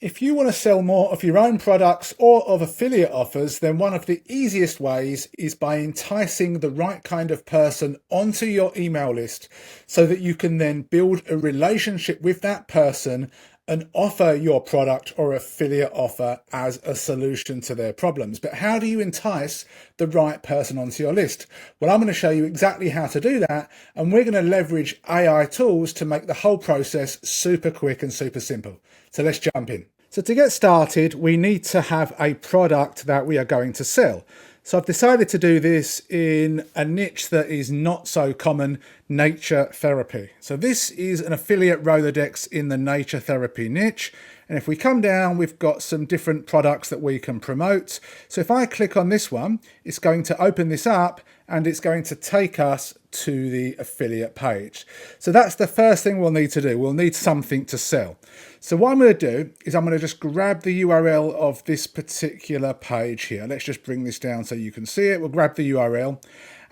If you want to sell more of your own products or of affiliate offers, then one of the easiest ways is by enticing the right kind of person onto your email list so that you can then build a relationship with that person and offer your product or affiliate offer as a solution to their problems. But how do you entice the right person onto your list? Well, I'm going to show you exactly how to do that, and we're going to leverage AI tools to make the whole process super quick and super simple. So let's jump in. So to get started, we need to have a product that we are going to sell. So I've decided to do this in a niche that is not so common, nature therapy. So this is an affiliate Rolodex in the nature therapy niche. And if we come down, we've got some different products that we can promote. So if I click on this one, it's going to open this up and it's going to take us to the affiliate page. So that's the first thing we'll need to do. We'll need something to sell. So what I'm going to do is I'm going to just grab the URL of this particular page here. Let's just bring this down so you can see it. We'll grab the URL.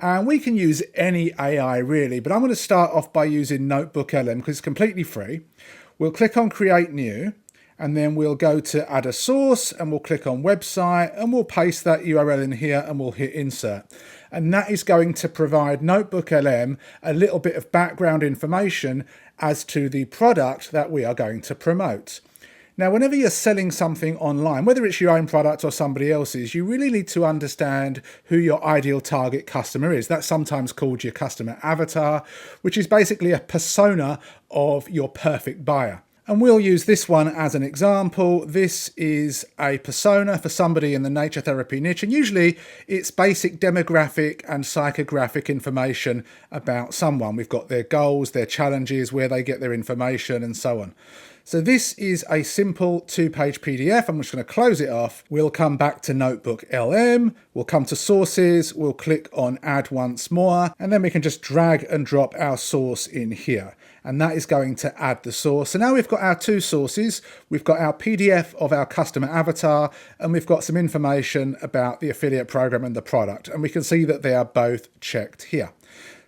And we can use any AI really, but I'm going to start off by using Notebook LM because it's completely free. We'll click on Create New. And then we'll go to add a source and we'll click on website and we'll paste that URL in here and we'll hit insert. And that is going to provide Notebook LM a little bit of background information as to the product that we are going to promote. Now, whenever you're selling something online, whether it's your own product or somebody else's, you really need to understand who your ideal target customer is. That's sometimes called your customer avatar, which is basically a persona of your perfect buyer. And we'll use this one as an example. This is a persona for somebody in the nature therapy niche, and usually it's basic demographic and psychographic information about someone. We've got their goals, their challenges, where they get their information, and so on. So this is a simple 2-page PDF. I'm just going to close it off. We'll come back to Notebook LM. We'll come to sources. We'll click on add once more, and then we can just drag and drop our source in here. And that is going to add the source. So now we've got our two sources. We've got our PDF of our customer avatar, and we've got some information about the affiliate program and the product. And we can see that they are both checked here.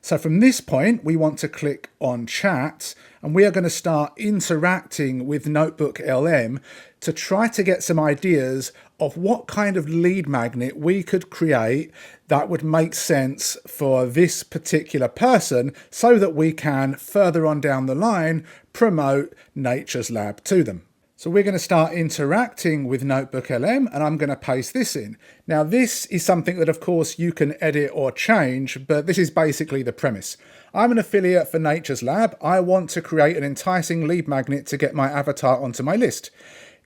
So from this point, we want to click on chat, and we are going to start interacting with Notebook LM to try to get some ideas of what kind of lead magnet we could create that would make sense for this particular person so that we can further on down the line promote Nature's Lab to them. So we're going to start interacting with Notebook LM, and I'm going to paste this in. Now this is something that of course you can edit or change, but this is basically the premise. I'm an affiliate for Nature's Lab. I want to create an enticing lead magnet to get my avatar onto my list.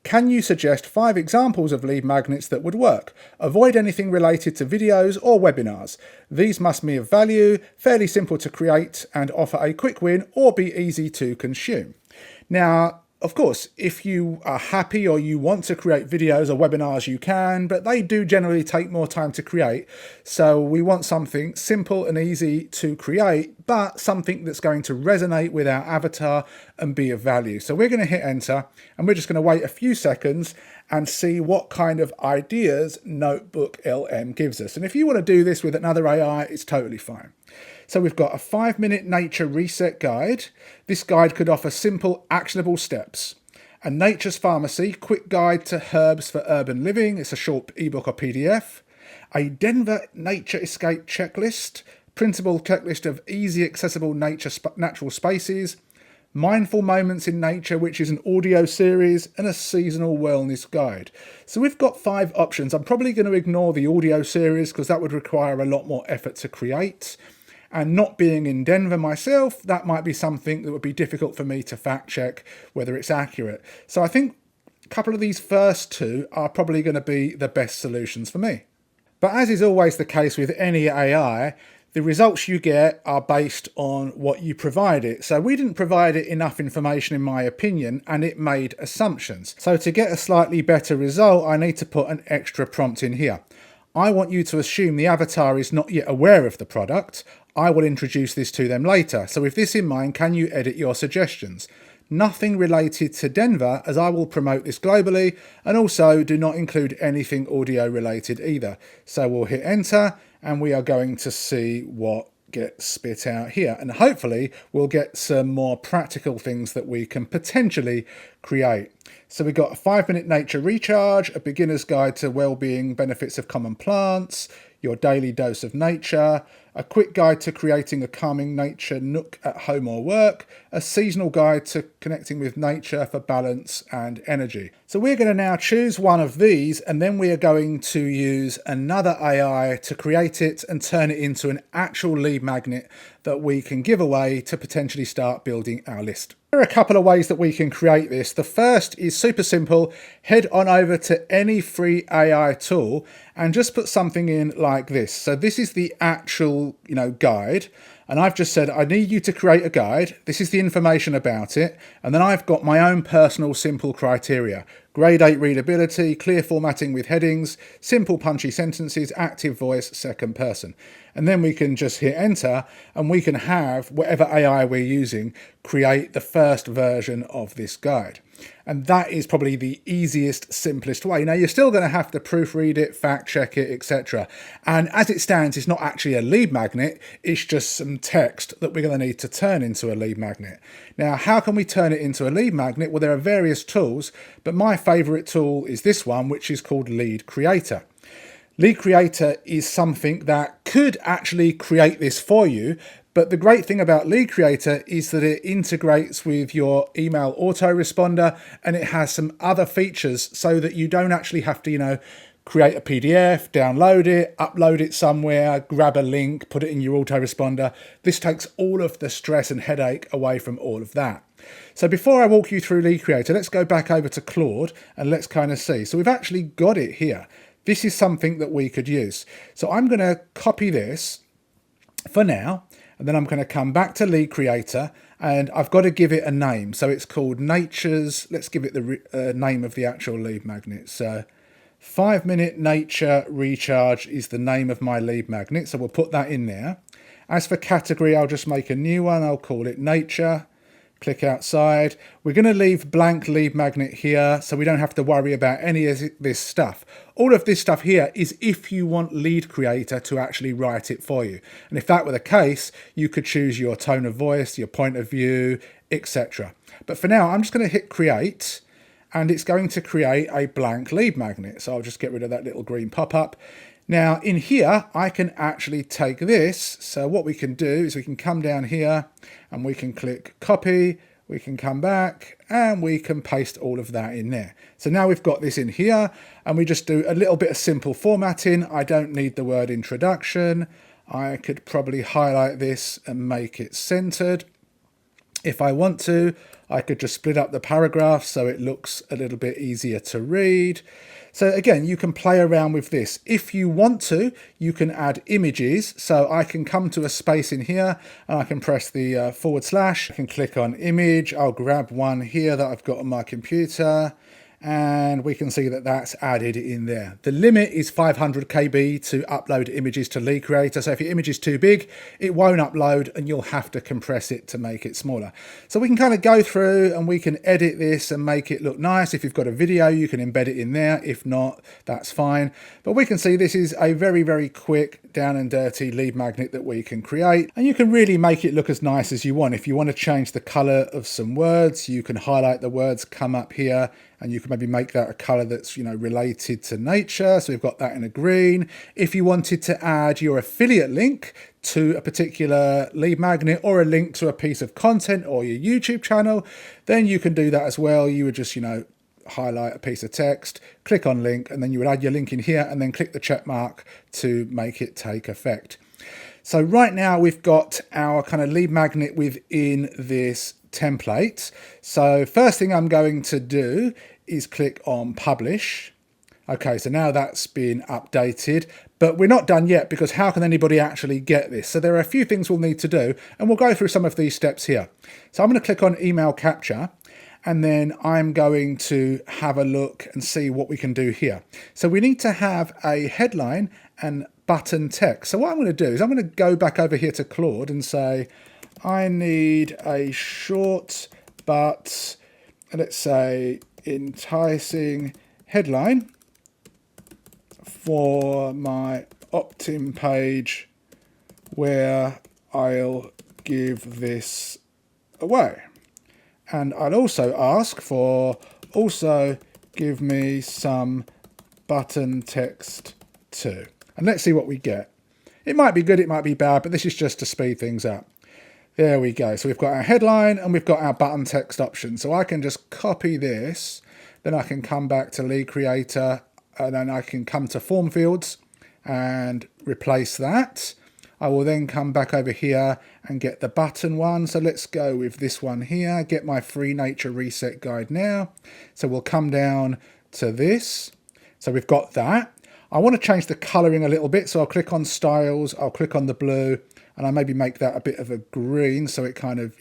Can you suggest 5 examples of lead magnets that would work? Avoid anything related to videos or webinars. These must be of value, fairly simple to create, and offer a quick win or be easy to consume. Now, of course, if you are happy or you want to create videos or webinars, you can, but they do generally take more time to create. So we want something simple and easy to create, but something that's going to resonate with our avatar and be of value. So we're going to hit enter, and we're just going to wait a few seconds and see what kind of ideas Notebook LM gives us. And if you want to do this with another AI, it's totally fine. So we've got a 5-minute nature reset guide. This guide could offer simple, actionable steps. A Nature's Pharmacy, quick guide to herbs for urban living. It's a short ebook or PDF. A Denver Nature Escape checklist, printable checklist of easy, accessible natural spaces. Mindful Moments in Nature, which is an audio series, and a seasonal wellness guide. So we've got 5 options. I'm probably going to ignore the audio series because that would require a lot more effort to create. And not being in Denver myself, that might be something that would be difficult for me to fact check whether it's accurate. So I think a couple of these first 2 are probably going to be the best solutions for me. But as is always the case with any AI, the results you get are based on what you provide it. So we didn't provide it enough information in my opinion, and it made assumptions. So to get a slightly better result, I need to put an extra prompt in here. I want you to assume the avatar is not yet aware of the product. I will introduce this to them later. So with this in mind, can you edit your suggestions? Nothing related to Denver, as I will promote this globally, and also do not include anything audio related either. So we'll hit enter, and we are going to see what get spit out here. And hopefully we'll get some more practical things that we can potentially create. So we've got a 5-minute nature recharge, a beginner's guide to well-being benefits of common plants, your daily dose of nature, a quick guide to creating a calming nature nook at home or work, a seasonal guide to connecting with nature for balance and energy. So we're going to now choose one of these, and then we are going to use another AI to create it and turn it into an actual lead magnet that we can give away to potentially start building our list. There are a couple of ways that we can create this. The first is super simple. Head on over to any free AI tool and just put something in like this. So this is the actual, guide. And I've just said, I need you to create a guide. This is the information about it. And then I've got my own personal simple criteria. Grade 8 readability, clear formatting with headings, simple punchy sentences, active voice, second person. And then we can just hit enter and we can have whatever AI we're using create the first version of this guide. And that is probably the easiest, simplest way. Now, you're still going to have to proofread it, fact check it, etc. And as it stands, it's not actually a lead magnet. It's just some text that we're going to need to turn into a lead magnet. Now, how can we turn it into a lead magnet? Well, there are various tools, but my favorite tool is this one, which is called Lead Creator. Lead Creator is something that could actually create this for you. But the great thing about Lead Creator is that it integrates with your email autoresponder, and it has some other features so that you don't actually have to, create a PDF, download it, upload it somewhere, grab a link, put it in your autoresponder. This takes all of the stress and headache away from all of that. So before I walk you through Lead Creator, let's go back over to Claude and let's kind of see. So we've actually got it here. This is something that we could use. So I'm going to copy this for now. And then I'm going to come back to Lead Creator and I've got to give it a name. So it's called Nature's, let's give it the name of the actual lead magnet. So 5-minute nature recharge is the name of my lead magnet. So we'll put that in there. As for category, I'll just make a new one. I'll call it nature. Click outside. We're going to leave blank lead magnet here so we don't have to worry about any of this stuff. All of this stuff here is if you want Lead Creator to actually write it for you. And if that were the case, you could choose your tone of voice, your point of view, etc. But for now, I'm just going to hit create and it's going to create a blank lead magnet. So I'll just get rid of that little green pop-up. Now in here, I can actually take this. So what we can do is we can come down here and we can click copy. We can come back and we can paste all of that in there. So now we've got this in here and we just do a little bit of simple formatting. I don't need the word introduction. I could probably highlight this and make it centered. If I want to, I could just split up the paragraph so it looks a little bit easier to read. So again, you can play around with this. If you want to, you can add images. So I can come to a space in here and I can press the /. I can click on image. I'll grab one here that I've got on my computer. And we can see that that's added in there. The limit is 500 KB to upload images to Lead Creator. So if your image is too big, it won't upload and you'll have to compress it to make it smaller. So we can kind of go through and we can edit this and make it look nice. If you've got a video, you can embed it in there. If not, that's fine. But we can see this is a very, very quick down and dirty lead magnet that we can create. And you can really make it look as nice as you want. If you want to change the color of some words, you can highlight the words, come up here, and you can maybe make that a color that's, related to nature. So we've got that in a green. If you wanted to add your affiliate link to a particular lead magnet or a link to a piece of content or your YouTube channel, then you can do that as well. You would just, highlight a piece of text, click on link, and then you would add your link in here and then click the check mark to make it take effect. So right now we've got our kind of lead magnet within this template. So first thing I'm going to do is click on publish. Okay, so now that's been updated, but we're not done yet because how can anybody actually get this? So there are a few things we'll need to do and we'll go through some of these steps here. So I'm going to click on email capture and then I'm going to have a look and see what we can do here. So we need to have a headline and button text. So what I'm going to do is I'm going to go back over here to Claude and say, I need a short but, let's say, enticing headline for my opt-in page where I'll give this away. And I'll also ask for, also give me some button text too. And let's see what we get. It might be good, it might be bad, but this is just to speed things up. There we go. So we've got our headline and we've got our button text option. So I can just copy this, then I can come back to lead creator, and then I can come to form fields and replace that. I will then come back over here and get the button one. So let's go with this one here, get my free nature reset guide now. So we'll come down to this. So we've got that. I want to change the coloring a little bit. So I'll click on styles, I'll click on the blue, and I maybe make that a bit of a green so it kind of,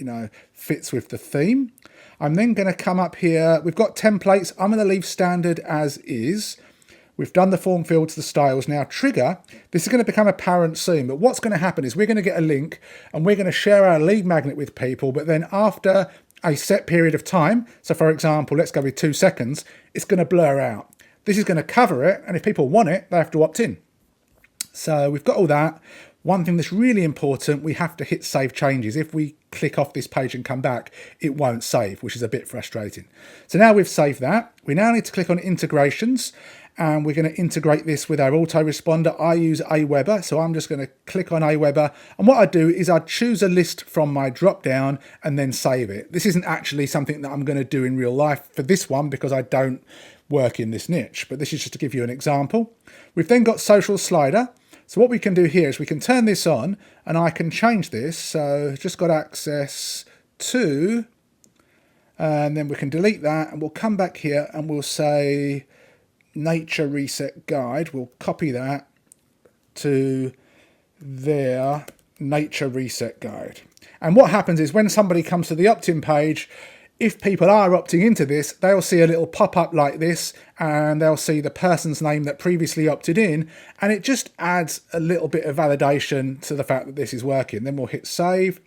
fits with the theme. I'm then going to come up here. We've got templates. I'm going to leave standard as is. We've done the form fields, the styles. Now trigger, this is going to become apparent soon, but what's going to happen is we're going to get a link and we're going to share our lead magnet with people, but then after a set period of time, so for example, let's go with 2 seconds, it's going to blur out. This is going to cover it, and if people want it, they have to opt in. So we've got all that. One thing that's really important, we have to hit save changes. If we click off this page and come back, it won't save, which is a bit frustrating. So now we've saved that. We now need to click on integrations, and we're going to integrate this with our autoresponder. I use Aweber, so I'm just going to click on Aweber. And what I do is I choose a list from my drop down and then save it. This isn't actually something that I'm going to do in real life for this one because I don't work in this niche, but this is just to give you an example. We've then got social slider. So what we can do here is we can turn this on and I can change this. So just got access to, and then we can delete that and we'll come back here and we'll say nature reset guide. We'll copy that to their nature reset guide. And what happens is when somebody comes to the opt-in page, if people are opting into this, they'll see a little pop-up like this and they'll see the person's name that previously opted in, and it just adds a little bit of validation to the fact that this is working. Then we'll hit save.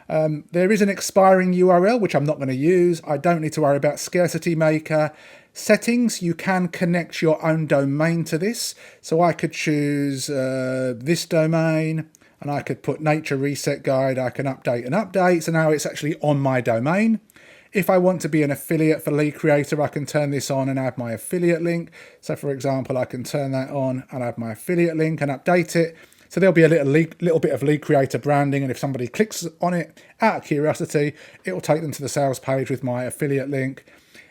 There is an expiring URL, which I'm not going to use. I don't need to worry about scarcity maker. Settings, you can connect your own domain to this. So I could choose this domain and I could put nature reset guide. I can update and update. So now it's actually on my domain. If I want to be an affiliate for Lead Creator, I can turn this on and add my affiliate link. So for example, I can turn that on and add my affiliate link and update it. So there'll be a little bit of Lead Creator branding, and if somebody clicks on it out of curiosity, it will take them to the sales page with my affiliate link.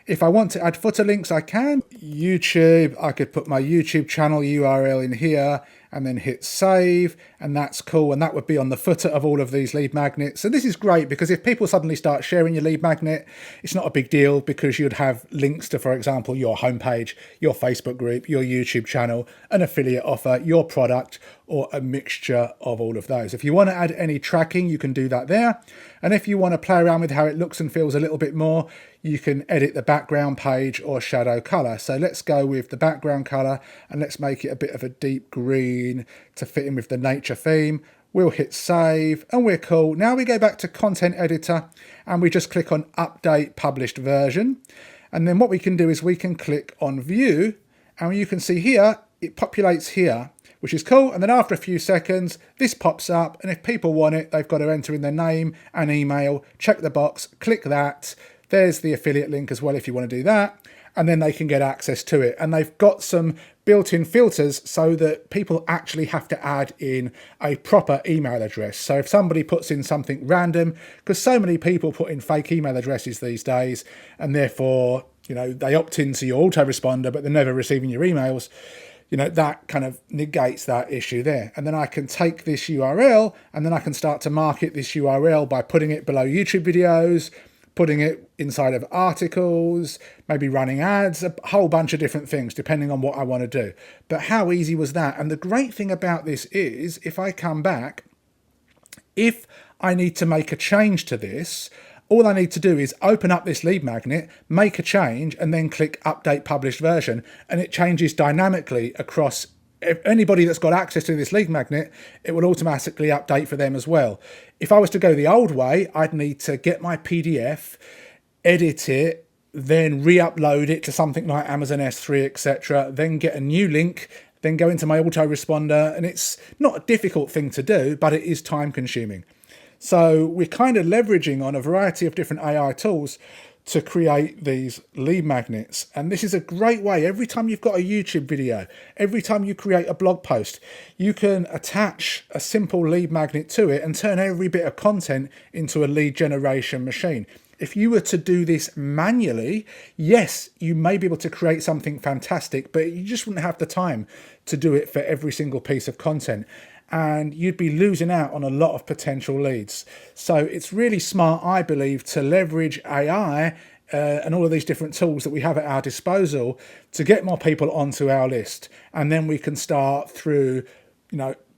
If I want to add footer links, I can. YouTube, I could put my YouTube channel URL in here and then hit save, and that's cool. And that would be on the footer of all of these lead magnets. So this is great because if people suddenly start sharing your lead magnet, it's not a big deal because you'd have links to, for example, your homepage, your Facebook group, your YouTube channel, an affiliate offer, your product, or a mixture of all of those. If you want to add any tracking, you can do that there. And if you want to play around with how it looks and feels a little bit more, you can edit the background page or shadow color. So let's go with the background color and let's make it a bit of a deep green to fit in with the nature theme. We'll hit save and we're cool. Now we go back to content editor and we just click on update published version. And then what we can do is we can click on view, and you can see here, it populates here, which is cool. And then after a few seconds, this pops up, and if people want it, they've got to enter in their name and email, check the box, click that. There's the affiliate link as well if you want to do that, and then they can get access to it. And they've got some built-in filters so that people actually have to add in a proper email address. So if somebody puts in something random, because so many people put in fake email addresses these days, and therefore, they opt into your autoresponder, but they're never receiving your emails, that kind of negates that issue there. And then I can take this URL and then I can start to market this URL by putting it below YouTube videos, putting it inside of articles, maybe running ads, a whole bunch of different things depending on what I want to do. But how easy was that? And the great thing about this is if I come back, if I need to make a change to this, all I need to do is open up this lead magnet, make a change, and then click update published version, and it changes dynamically across anybody that's got access to this lead magnet. It will automatically update for them as well. If I was to go the old way, I'd need to get my PDF, edit it, then re-upload it to something like Amazon S3, etc., then get a new link, then go into my autoresponder, and it's not a difficult thing to do, but it is time consuming. So we're kind of leveraging on a variety of different AI tools to create these lead magnets. And this is a great way. Every time you've got a YouTube video, every time you create a blog post, you can attach a simple lead magnet to it and turn every bit of content into a lead generation machine. If you were to do this manually, yes, you may be able to create something fantastic, but you just wouldn't have the time to do it for every single piece of content. And you'd be losing out on a lot of potential leads. So it's really smart, I believe, to leverage AI and all of these different tools that we have at our disposal to get more people onto our list. And then we can start through,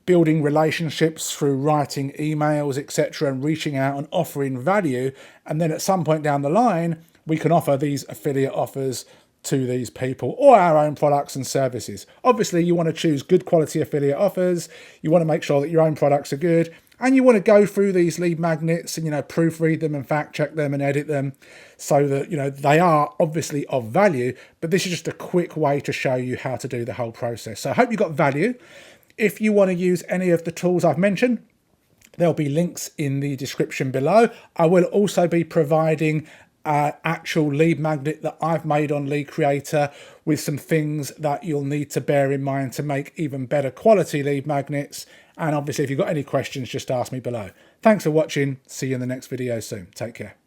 building relationships, through writing emails, etc., and reaching out and offering value. And then at some point down the line, we can offer these affiliate offers to these people, or our own products and services. Obviously, you want to choose good quality affiliate offers. You want to make sure that your own products are good, and you want to go through these lead magnets and proofread them and fact check them and edit them so that they are obviously of value. But this is just a quick way to show you how to do the whole process. So I hope you got value. If you want to use any of the tools I've mentioned, there'll be links in the description below. I will also be providing actual lead magnet that I've made on Lead Creator with some things that you'll need to bear in mind to make even better quality lead magnets. And obviously, if you've got any questions, just ask me below. Thanks for watching. See you in the next video soon. Take care.